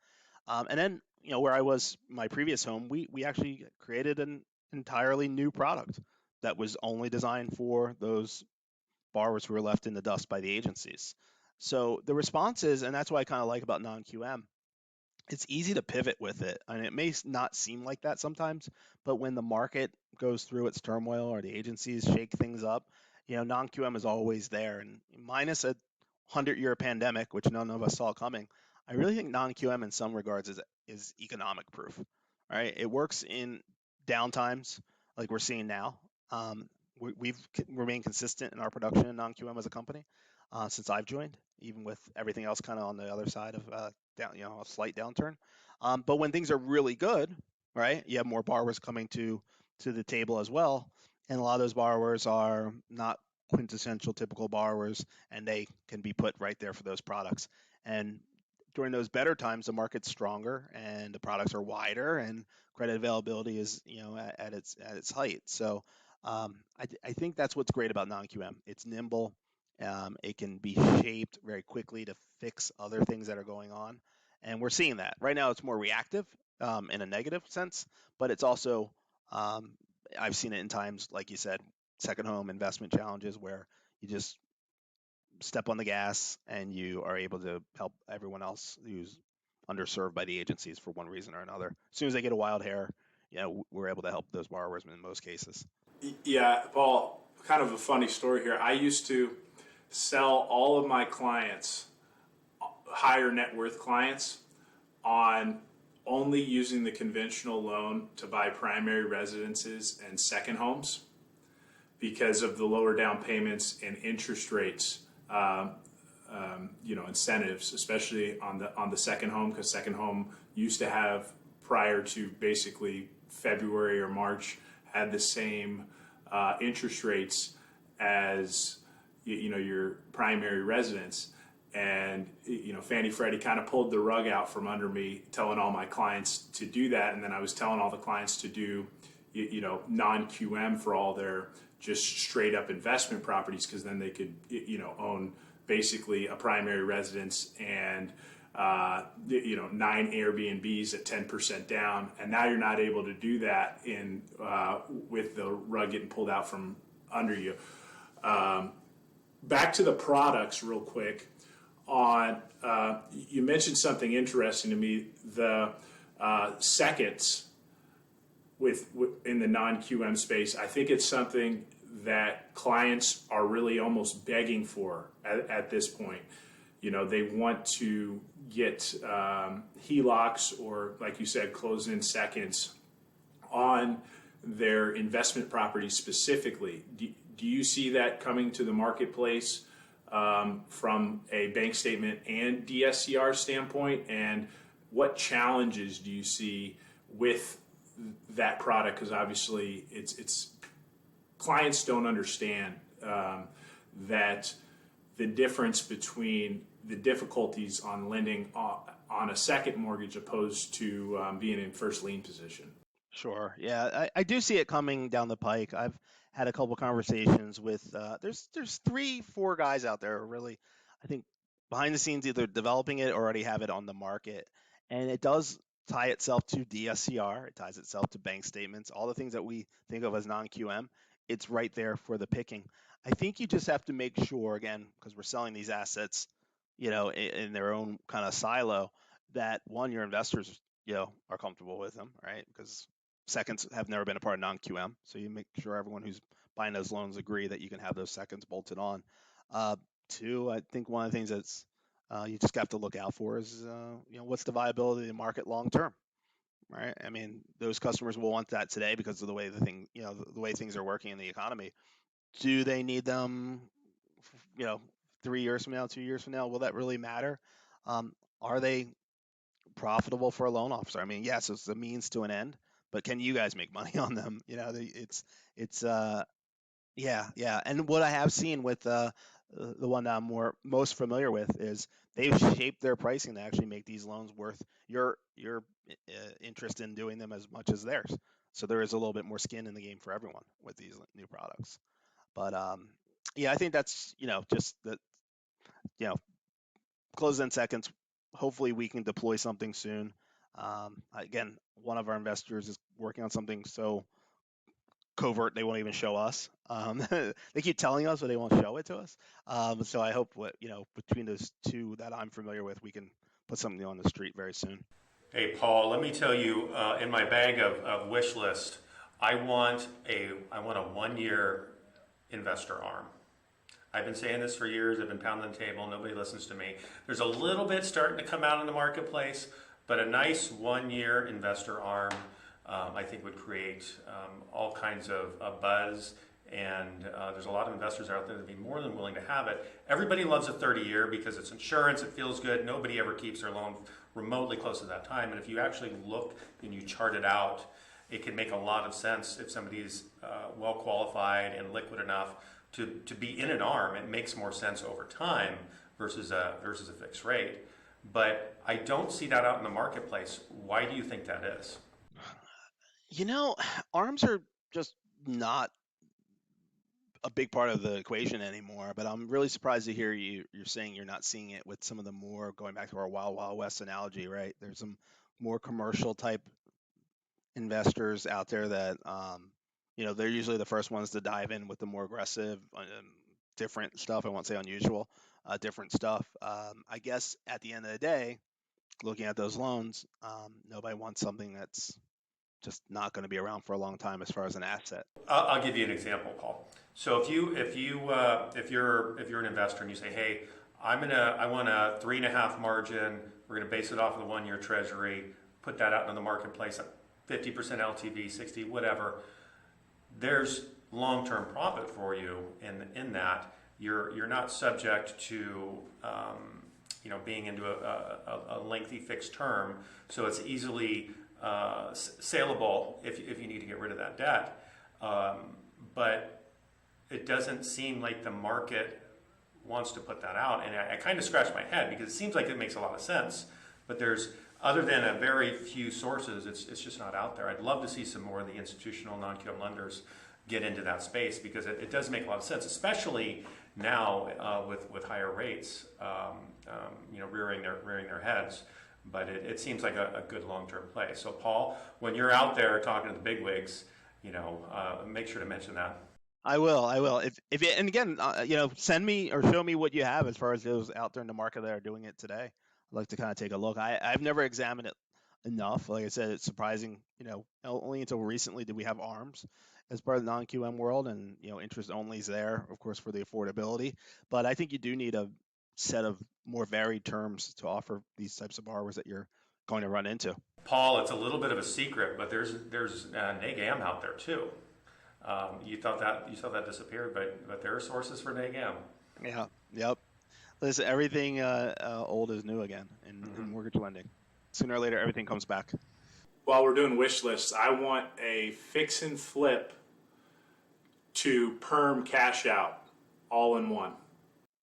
And then, where I was my previous home, we actually created an entirely new product that was only designed for those borrowers who were left in the dust by the agencies. So the response is, and that's what I kind of like about non-QM, it's easy to pivot with it. And it may not seem like that sometimes, but when the market goes through its turmoil or the agencies shake things up, non-QM is always there. And minus a 100-year pandemic, which none of us saw coming, I really think non-QM in some regards is economic proof. Right? It works in downtimes like we're seeing now. We've remained consistent in our production in non-QM as a company since I've joined, even with everything else kind of on the other side of a slight downturn. But when things are really good, right, you have more borrowers coming to the table as well, and a lot of those borrowers are not quintessential typical borrowers, and they can be put right there for those products. And during those better times, the market's stronger and the products are wider, and credit availability is at its height. So I think that's what's great about non-QM. It's nimble. It can be shaped very quickly to fix other things that are going on. And we're seeing that. Right now, it's more reactive in a negative sense, but it's also, I've seen it in times, like you said, second home investment challenges where you just step on the gas and you are able to help everyone else who's underserved by the agencies for one reason or another. As soon as they get a wild hair, we're able to help those borrowers in most cases. Yeah, Paul, kind of a funny story here. I used to sell all of my clients, higher net worth clients, on only using the conventional loan to buy primary residences and second homes because of the lower down payments and interest rates, incentives, especially on the second home, because second home used to have, prior to basically February or March, had the same interest rates as your primary residence. And Fannie Freddie kind of pulled the rug out from under me, telling all my clients to do that, and then I was telling all the clients to do non-QM for all their just straight up investment properties, because then they could own basically a primary residence and 9 Airbnbs at 10% down. And now you're not able to do that with the rug getting pulled out from under you. Back to the products real quick. You mentioned something interesting to me, the seconds in the non-QM space. I think it's something that clients are really almost begging for at this point. They want to get HELOCs or, like you said, close-in seconds on their investment properties specifically. Do you see that coming to the marketplace from a bank statement and DSCR standpoint? And what challenges do you see with that product? Because obviously it's clients don't understand that the difference between the difficulties on lending on a second mortgage opposed to being in first lien position. Sure. Yeah, I do see it coming down the pike. I've had a couple conversations with there's 3-4 guys out there who really, I think, behind the scenes either developing it or already have it on the market, and it does tie itself to DSCR. It ties itself to bank statements, all the things that we think of as non-QM. It's right there for the picking. I think you just have to make sure, again, because we're selling these assets, in their own kind of silo, that one, your investors, are comfortable with them, right? Because seconds have never been a part of non-QM. So you make sure everyone who's buying those loans agree that you can have those seconds bolted on. Two, I think one of the things that's you just have to look out for is what's the viability of the market long term, right? I mean, those customers will want that today because of the way the way things are working in the economy. Do they need them, 3 years from now, 2 years from now? Will that really matter? Are they profitable for a loan officer? I mean, yes, it's a means to an end, but can you guys make money on them? It's yeah. And what I have seen with the one that I'm most familiar with is they've shaped their pricing to actually make these loans worth your interest in doing them as much as theirs. So there is a little bit more skin in the game for everyone with these new products. But yeah, I think that's just that close in seconds. Hopefully, we can deploy something soon. Again, one of our investors is working on something so covert they won't even show us. They keep telling us, but they won't show it to us. So I hope between those two that I'm familiar with, we can put something on the street very soon. Hey, Paul, let me tell you, in my bag of wish list, I want a 1-year investor arm. I've been saying this for years. I've been pounding the table. Nobody listens to me. There's a little bit starting to come out in the marketplace, but a nice 1-year investor arm, I think, would create all kinds of buzz. And there's a lot of investors out there that would be more than willing to have it. Everybody loves a 30-year because it's insurance. It feels good. Nobody ever keeps their loan remotely close to that time. And if you actually look and you chart it out, it can make a lot of sense if somebody's well qualified and liquid enough to be in an arm. It makes more sense over time versus a fixed rate. But I don't see that out in the marketplace. Why do you think that is? Arms are just not a big part of the equation anymore, but I'm really surprised to hear you're saying you're not seeing it with some of the more, going back to our Wild Wild West analogy, right? There's some more commercial type investors out there that they're usually the first ones to dive in with the more aggressive, different stuff. I won't say unusual, different stuff. I guess at the end of the day, looking at those loans, nobody wants something that's just not going to be around for a long time as far as an asset. I'll give you an example, Paul. So if you're an investor and you say, hey, I want a 3.5 margin. We're going to base it off of the 1-year Treasury. Put that out in the marketplace at 50% LTV, 60, whatever. There's long-term profit for you in that. You're not subject to being into a lengthy fixed term, so it's easily saleable if you need to get rid of that debt. But it doesn't seem like the market wants to put that out, and I kind of scratch my head because it seems like it makes a lot of sense, but there's, other than a very few sources, it's just not out there. I'd love to see some more of the institutional non-QM lenders get into that space because it does make a lot of sense, especially now with higher rates, rearing their heads. But it seems like a good long-term play. So, Paul, when you're out there talking to the bigwigs, make sure to mention that. I will. If you, and again, send me or show me what you have as far as those out there in the market that are doing it today. I'd like to kind of take a look. I've never examined it enough. Like I said, it's surprising. Only until recently did we have ARMs as part of the non-QM world, and interest only is there, of course, for the affordability. But I think you do need a set of more varied terms to offer these types of borrowers that you're going to run into. Paul, it's a little bit of a secret, but there's NAGAM out there too. You thought that disappeared, but there are sources for NAGAM. Yeah. Yep. Listen, everything old is new again in mortgage lending. Sooner or later, everything comes back. While we're doing wish lists, I want a fix and flip to perm cash out all in one.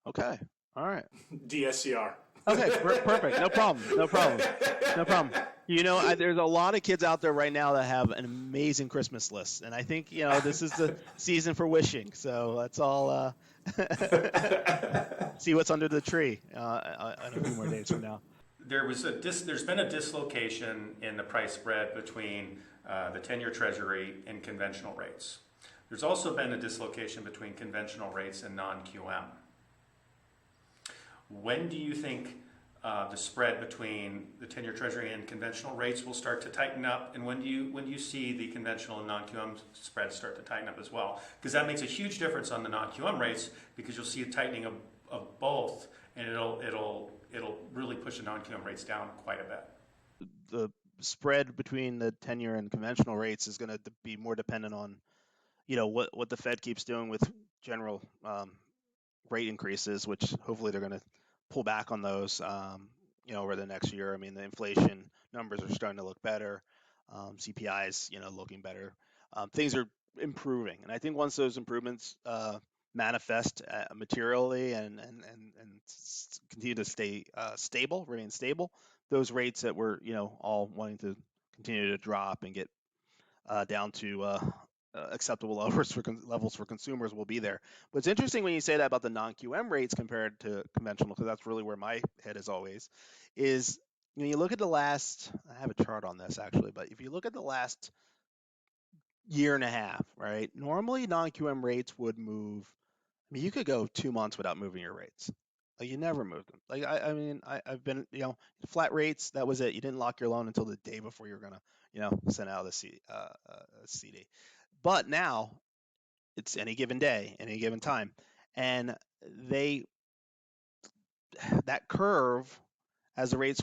Okay. All right. DSCR. Okay, perfect. No problem. There's a lot of kids out there right now that have an amazing Christmas list, and I think this is the season for wishing. So let's all see what's under the tree in a few more days from now. There's been a dislocation in the price spread between the 10-year Treasury and conventional rates. There's also been a dislocation between conventional rates and non-QM. When do you think the spread between the 10-year Treasury and conventional rates will start to tighten up. And when you see the conventional and non-QM spreads start to tighten up as well, because that makes a huge difference on the non-QM rates, because you'll see a tightening of both, and it'll really push the non-QM rates down quite a bit. The spread between the 10-year and conventional rates is going to be more dependent on, what the Fed keeps doing with general rate increases, which hopefully they're going to pull back on those, over the next year. I mean, the inflation numbers are starting to look better. CPI is, looking better. Things are improving, and I think once those improvements manifest materially and continue to stay remain stable, those rates that we're, all wanting to continue to drop and get down to acceptable levels for consumers will be there. But it's interesting when you say that about the non-QM rates compared to conventional, because that's really where my head is always, is you look at the last, I have a chart on this actually, but if you look at the last year and a half, right, normally non-QM rates would move. I mean, you could go 2 months without moving your rates. Like, you never moved them. Like, I've been, flat rates, that was it. You didn't lock your loan until the day before you're going to, send out a CD. But now it's any given day, any given time. And that curve, as the rates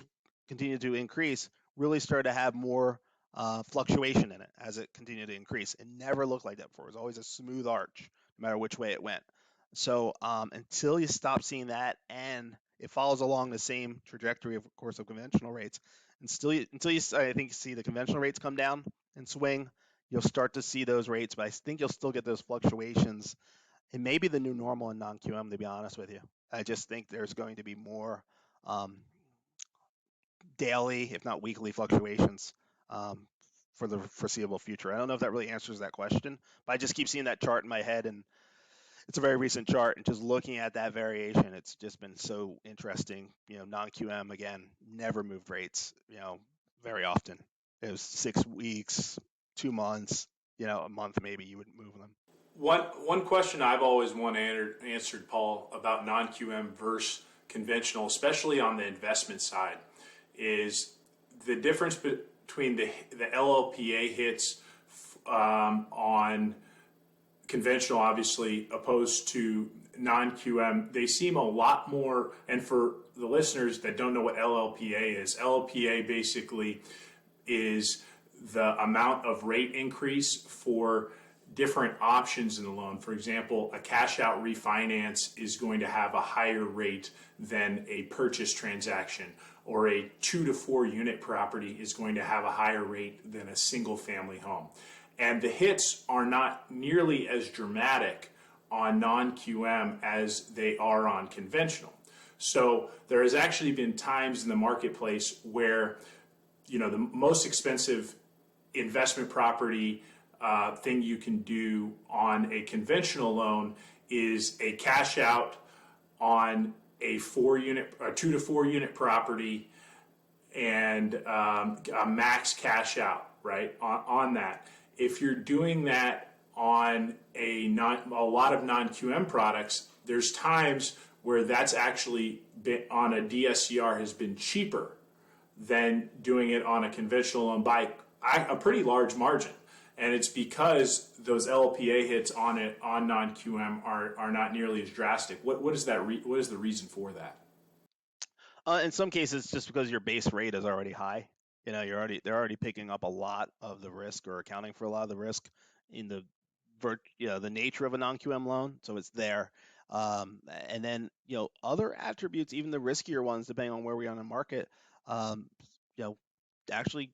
continue to increase, really started to have more fluctuation in it as it continued to increase. It never looked like that before. It was always a smooth arch, no matter which way it went. So until you stop seeing that, and it follows along the same trajectory, of course, of conventional rates, until you I think, see the conventional rates come down and swing, you'll start to see those rates. But I think you'll still get those fluctuations. It may be the new normal in non-QM, to be honest with you. I just think there's going to be more daily, if not weekly, fluctuations for the foreseeable future. I don't know if that really answers that question, but I just keep seeing that chart in my head, and it's a very recent chart, and just looking at that variation, it's just been so interesting. Non-QM, again, never moved rates, very often. It was 6 weeks, 2 months, a month maybe you would move them. One question I've always answered, Paul, about non-QM versus conventional, especially on the investment side, is the difference between the LLPA hits on conventional, obviously, opposed to non-QM. They seem a lot more, and for the listeners that don't know what LLPA basically is the amount of rate increase for different options in the loan. For example, a cash out refinance is going to have a higher rate than a purchase transaction, or a 2 to 4 unit property is going to have a higher rate than a single family home. And the hits are not nearly as dramatic on non-QM as they are on conventional. So there has actually been times in the marketplace where, the most expensive investment property thing you can do on a conventional loan is a cash out on a 2 to 4 unit property, and a max cash out, right, on that. If you're doing that on a lot of non-QM products, there's times where that's actually been on a DSCR has been cheaper than doing it on a conventional loan by a pretty large margin. And it's because those LPA hits on non-QM are not nearly as drastic. What is the reason for that? In some cases, just because your base rate is already high. They're already picking up a lot of the risk, or accounting for a lot of the risk in the nature of a non-QM loan. So it's there. And then, other attributes, even the riskier ones, depending on where we are in the market, actually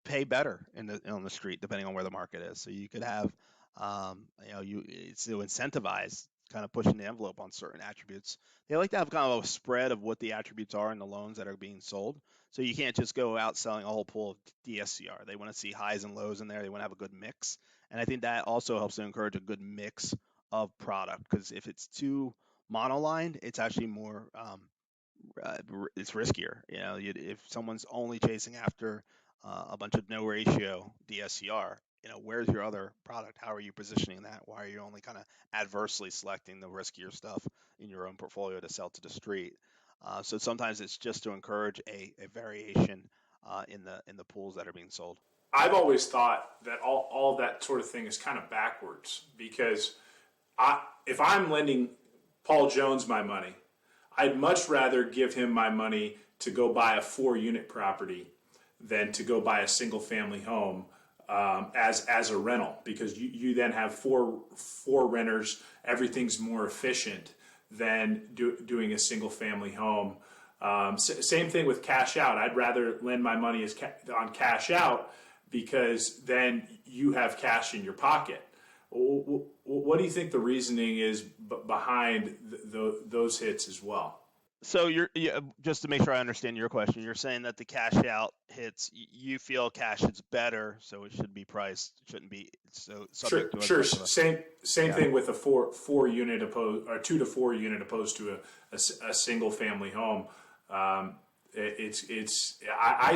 pay better on the street, depending on where the market is. So you could have, it's to incentivize kind of pushing the envelope on certain attributes. They like to have kind of a spread of what the attributes are in the loans that are being sold. So you can't just go out selling a whole pool of DSCR. They want to see highs and lows in there. They want to have a good mix. And I think that also helps to encourage a good mix of product, because if it's too monolined, it's actually more, it's riskier. If someone's only chasing after a bunch of no ratio DSCR, where's your other product? How are you positioning that? Why are you only kind of adversely selecting the riskier stuff in your own portfolio to sell to the street? So sometimes it's just to encourage a variation in the pools that are being sold. I've always thought that all of that sort of thing is kind of backwards because if I'm lending Paul Jones my money, I'd much rather give him my money to go buy a 4-unit property than to go buy a single family home as a rental, because you then have four renters. Everything's more efficient than doing a single family home. Same thing with cash out. I'd rather lend my money on cash out because then you have cash in your pocket. What do you think the reasoning is behind those hits as well? So just to make sure I understand your question, you're saying that the cash out hits, you feel cash hits better, so it should be priced, shouldn't be so subject to as Sure. much of a, Same thing with a four unit opposed or 2 to 4 unit opposed to a single family home. I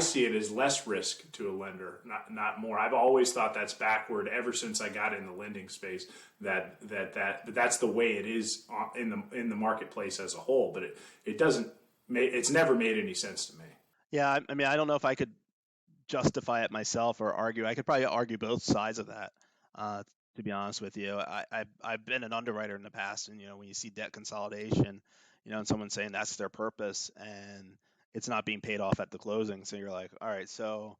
see it as less risk to a lender, not more. I've always thought that's backward ever since I got in the lending space. But that's the way it is in the marketplace as a whole. But it's never made any sense to me. Yeah, I mean, I don't know if I could justify it myself or argue. I could probably argue both sides of that. To be honest with you, I've been an underwriter in the past, and when you see debt consolidation, and someone saying that's their purpose, and it's not being paid off at the closing, so you're like, all right, so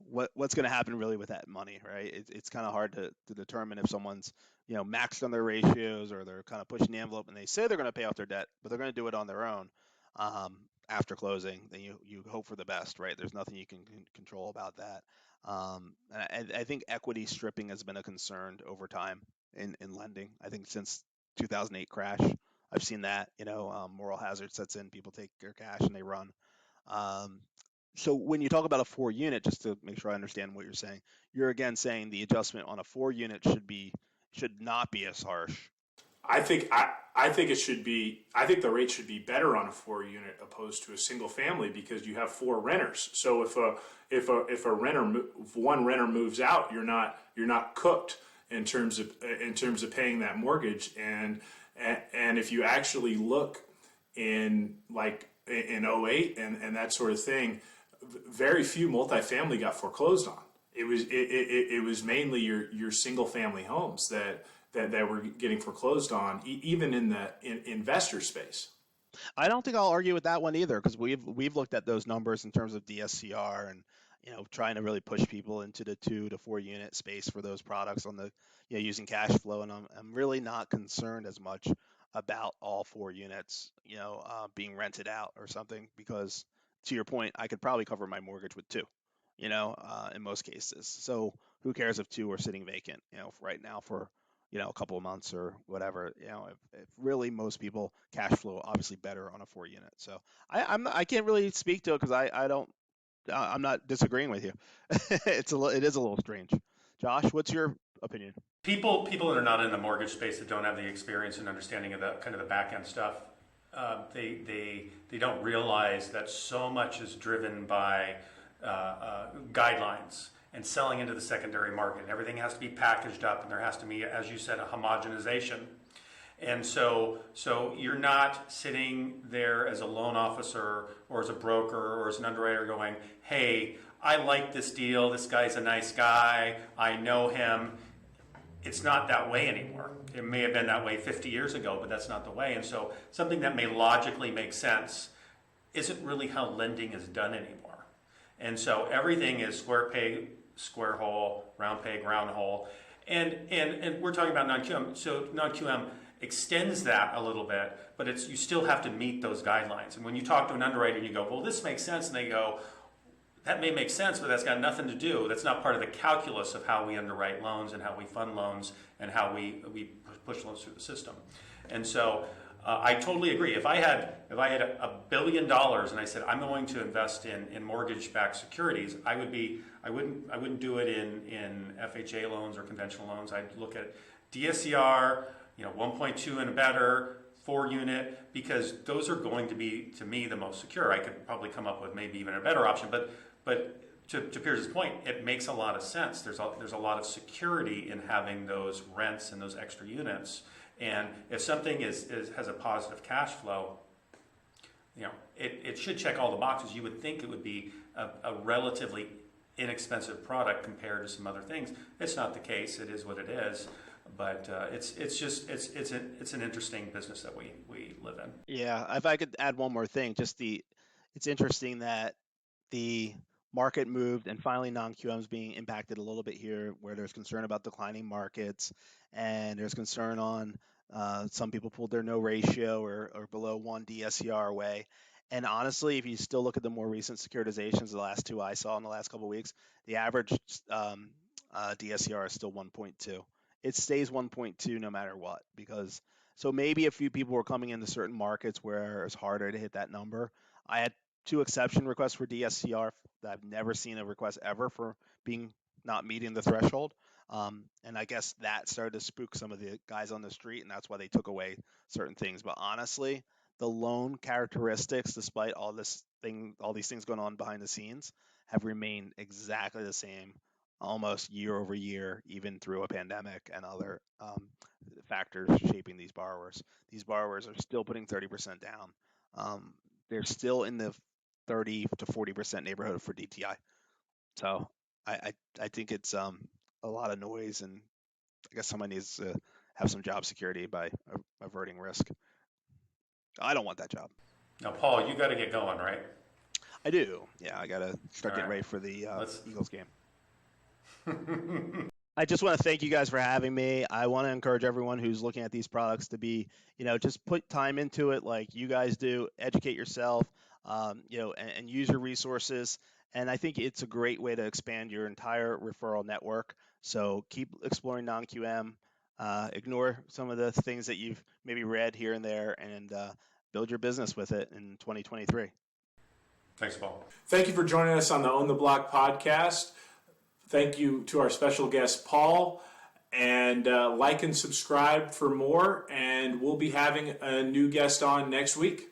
what's going to happen really with that money, right? It's kind of hard to determine if someone's maxed on their ratios or they're kind of pushing the envelope and they say they're going to pay off their debt, but they're going to do it on their own. After closing, then you hope for the best, right? There's nothing you can control about that. And I think equity stripping has been a concern over time in lending. I think since 2008 crash, I've seen that. Moral hazard sets in, people take their cash and they run. So when you talk about a 4-unit, just to make sure I understand what you're saying, you're again saying the adjustment on a 4-unit should not be as harsh. I think it should be. I think the rate should be better on a 4-unit opposed to a single family because you have 4 renters. So if one renter moves out, you're not cooked in terms of paying that mortgage. And if you actually look in in 08 and that sort of thing, very few multifamily got foreclosed on. It was mainly your single family homes that were getting foreclosed on, even in the investor space. I don't think I'll argue with that one either, because we've looked at those numbers in terms of DSCR and trying to really push people into the 2 to 4 unit space for those products on the using cash flow, and I'm really not concerned as much about all 4 units being rented out or something, because to your point, I could probably cover my mortgage with 2, in most cases. So who cares if 2 are sitting vacant, right now for a couple of months or whatever. If really most people cash flow obviously better on a 4-unit. So I can't really speak to it because I'm not disagreeing with you. It is a little strange. Josh, what's your opinion? People that are not in the mortgage space, that don't have the experience and understanding of the kind of the back end stuff, they don't realize that so much is driven by guidelines and selling into the secondary market. Everything has to be packaged up, and there has to be, as you said, a homogenization. And so you're not sitting there as a loan officer or as a broker or as an underwriter going, hey, I like this deal. This guy's a nice guy. I know him. It's not that way anymore. It may have been that way 50 years ago, but that's not the way. And so something that may logically make sense isn't really how lending is done anymore. And so everything is square peg, square hole, round peg, round hole. And we're talking about non-QM. So non-QM extends that a little bit, but you still have to meet those guidelines. And when you talk to an underwriter and you go, well, this makes sense, and they go, that may make sense, but that's got nothing to do. That's not part of the calculus of how we underwrite loans and how we fund loans and how we push loans through the system. And so I totally agree. If I had $1 billion and I said I'm going to invest in mortgage-backed securities, I wouldn't do it in FHA loans or conventional loans. I'd look at DSCR, 1.2 and better, 4-unit, because those are going to be, to me, the most secure. I could probably come up with maybe even a better option, but to Pierce's point, it makes a lot of sense. There's a lot of security in having those rents and those extra units. And if something has a positive cash flow, it should check all the boxes. You would think it would be a relatively inexpensive product compared to some other things. It's not the case. It is what it is. But it's an interesting business that we live in. Yeah, if I could add one more thing, it's interesting that the market moved and finally non-QM is being impacted a little bit here, where there's concern about declining markets and there's concern on some people pulled their no ratio or below 1 DSCR away. And honestly, if you still look at the more recent securitizations, the last two I saw in the last couple of weeks, the average DSCR is still 1.2. It stays 1.2 no matter what, because so maybe a few people were coming into certain markets where it's harder to hit that number. I had 2 exception requests for DSCR that I've never seen a request ever for being not meeting the threshold. And I guess that started to spook some of the guys on the street, and that's why they took away certain things. But honestly, the loan characteristics, despite all these things going on behind the scenes, have remained exactly the same almost year over year, even through a pandemic and other factors shaping these borrowers. These borrowers are still putting 30% down. They're still in the 30 to 40% neighborhood for DTI. So I think it's a lot of noise, and I guess somebody needs to have some job security by averting risk. I don't want that job. Now, Paul, you got to get going, right? I do. Yeah, I got to start getting All right. ready for the Eagles game. Let's I just want to thank you guys for having me. I want to encourage everyone who's looking at these products to be, just put time into it like you guys do. Educate yourself, and use your resources. And I think it's a great way to expand your entire referral network. So keep exploring non-QM. Ignore some of the things that you've maybe read here and there, and build your business with it in 2023. Thanks, Paul. Thank you for joining us on the Own the Block podcast. Thank you to our special guest, Paul. And like and subscribe for more. And we'll be having a new guest on next week.